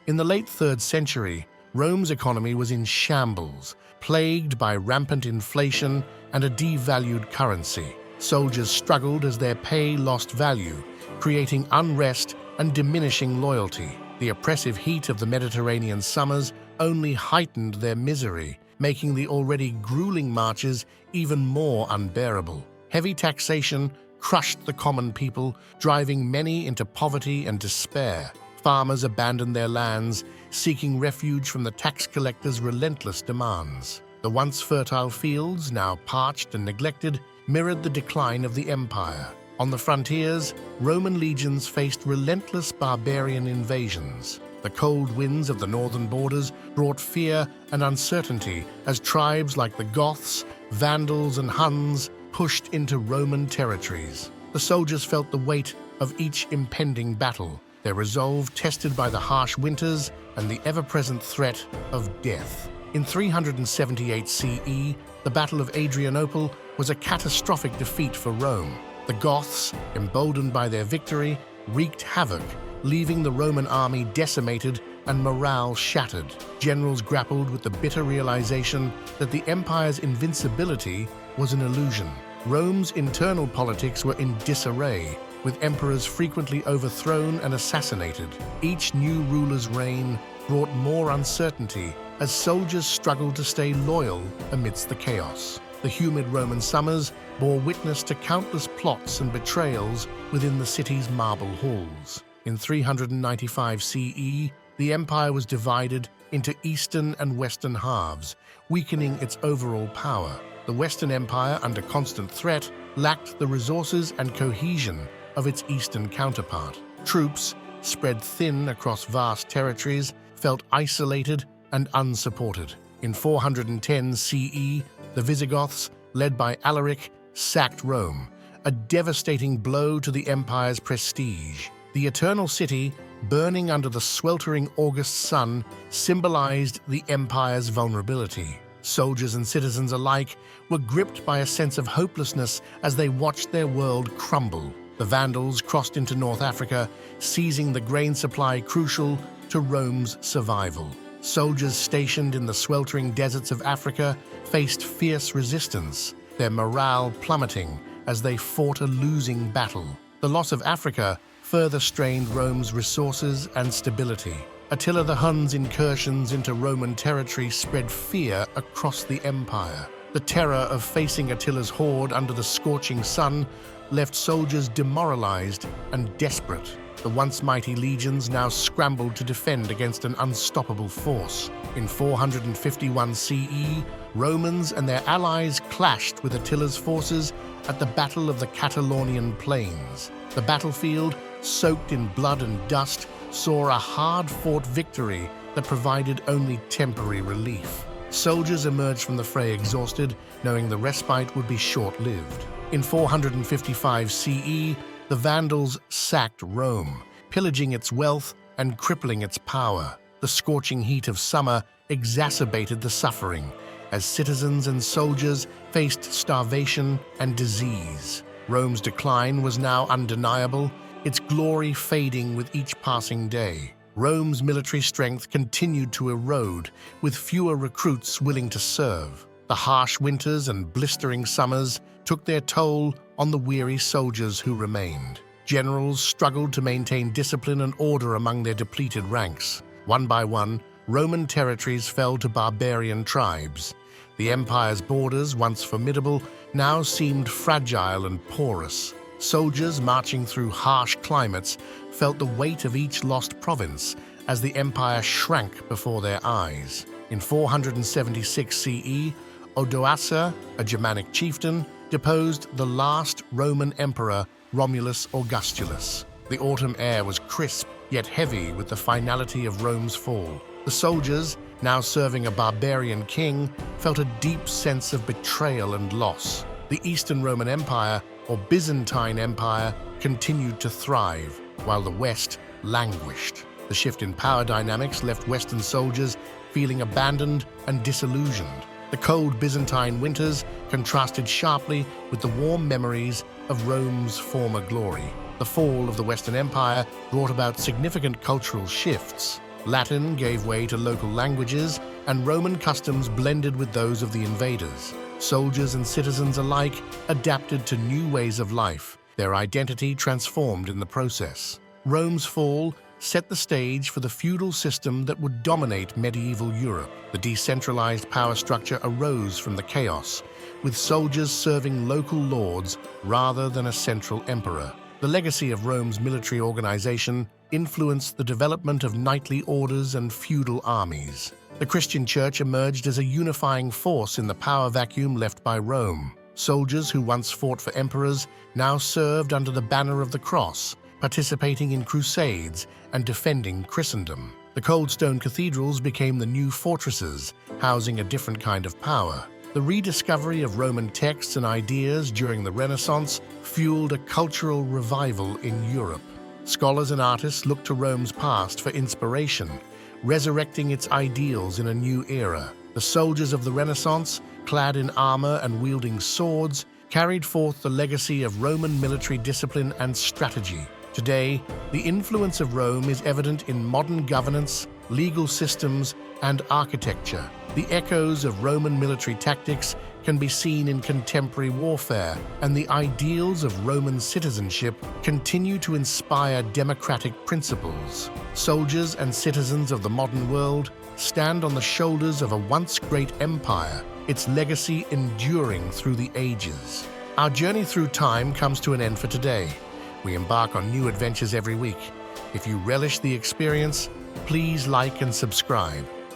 In the late 3rd century, Rome's economy was in shambles, plagued by rampant inflation and a devalued currency. Soldiers struggled as their pay lost value, creating unrest and diminishing loyalty. The oppressive heat of the Mediterranean summers only heightened their misery, making the already grueling marches even more unbearable. Heavy taxation crushed the common people, driving many into poverty and despair. Farmers abandoned their lands, seeking refuge from the tax collectors' relentless demands. The once fertile fields, now parched and neglected, mirrored the decline of the empire. On the frontiers, Roman legions faced relentless barbarian invasions. The cold winds of the northern borders brought fear and uncertainty as tribes like the Goths, Vandals, and Huns pushed into Roman territories. The soldiers felt the weight of each impending battle, their resolve tested by the harsh winters and the ever-present threat of death. In 378 CE, the Battle of Adrianople was a catastrophic defeat for Rome. The Goths, emboldened by their victory, wreaked havoc, leaving the Roman army decimated and morale shattered. Generals grappled with the bitter realization that the empire's invincibility was an illusion. Rome's internal politics were in disarray, with emperors frequently overthrown and assassinated. Each new ruler's reign brought more uncertainty as soldiers struggled to stay loyal amidst the chaos. The humid Roman summers bore witness to countless plots and betrayals within the city's marble halls. In 395 CE, the empire was divided into eastern and western halves, weakening its overall power. The Western Empire, under constant threat, lacked the resources and cohesion of its eastern counterpart. Troops, spread thin across vast territories, felt isolated and unsupported. In 410 CE, the Visigoths, led by Alaric, sacked Rome, a devastating blow to the empire's prestige. The Eternal City, burning under the sweltering August sun, symbolized the empire's vulnerability. Soldiers and citizens alike were gripped by a sense of hopelessness as they watched their world crumble. The Vandals crossed into North Africa, seizing the grain supply crucial to Rome's survival. Soldiers stationed in the sweltering deserts of Africa faced fierce resistance, their morale plummeting as they fought a losing battle. The loss of Africa further strained Rome's resources and stability. Attila the Hun's incursions into Roman territory spread fear across the empire. The terror of facing Attila's horde under the scorching sun left soldiers demoralized and desperate. The once mighty legions now scrambled to defend against an unstoppable force. In 451 CE, Romans and their allies clashed with Attila's forces at the Battle of the Catalaunian Plains. The battlefield, soaked in blood and dust, saw a hard-fought victory that provided only temporary relief. Soldiers emerged from the fray exhausted, knowing the respite would be short-lived. In 455 CE, the Vandals sacked Rome, pillaging its wealth and crippling its power. The scorching heat of summer exacerbated the suffering, as citizens and soldiers faced starvation and disease. Rome's decline was now undeniable, its glory fading with each passing day. Rome's military strength continued to erode, with fewer recruits willing to serve. The harsh winters and blistering summers took their toll on the weary soldiers who remained. Generals struggled to maintain discipline and order among their depleted ranks. One by one, Roman territories fell to barbarian tribes. The empire's borders, once formidable, now seemed fragile and porous. Soldiers marching through harsh climates felt the weight of each lost province as the empire shrank before their eyes. In 476 CE, Odoacer, a Germanic chieftain, deposed the last Roman emperor, Romulus Augustulus. The autumn air was crisp, yet heavy with the finality of Rome's fall. The soldiers, now serving a barbarian king, felt a deep sense of betrayal and loss. The Eastern Roman Empire, or Byzantine Empire, continued to thrive, while the West languished. The shift in power dynamics left Western soldiers feeling abandoned and disillusioned. The cold Byzantine winters contrasted sharply with the warm memories of Rome's former glory. The fall of the Western Empire brought about significant cultural shifts. Latin gave way to local languages, and Roman customs blended with those of the invaders. Soldiers and citizens alike adapted to new ways of life, their identity transformed in the process. Rome's fall set the stage for the feudal system that would dominate medieval Europe. The decentralized power structure arose from the chaos, with soldiers serving local lords rather than a central emperor. The legacy of Rome's military organization influenced the development of knightly orders and feudal armies. The Christian Church emerged as a unifying force in the power vacuum left by Rome. Soldiers who once fought for emperors now served under the banner of the cross, participating in crusades and defending Christendom. The cold stone cathedrals became the new fortresses, housing a different kind of power. The rediscovery of Roman texts and ideas during the Renaissance fueled a cultural revival in Europe. Scholars and artists looked to Rome's past for inspiration, resurrecting its ideals in a new era. The soldiers of the Renaissance, clad in armor and wielding swords, carried forth the legacy of Roman military discipline and strategy. Today, the influence of Rome is evident in modern governance, legal systems, and architecture. The echoes of Roman military tactics can be seen in contemporary warfare, and the ideals of Roman citizenship continue to inspire democratic principles. Soldiers and citizens of the modern world stand on the shoulders of a once great empire, its legacy enduring through the ages. Our journey through time comes to an end for today. We embark on new adventures every week. If you relish the experience, please like and subscribe.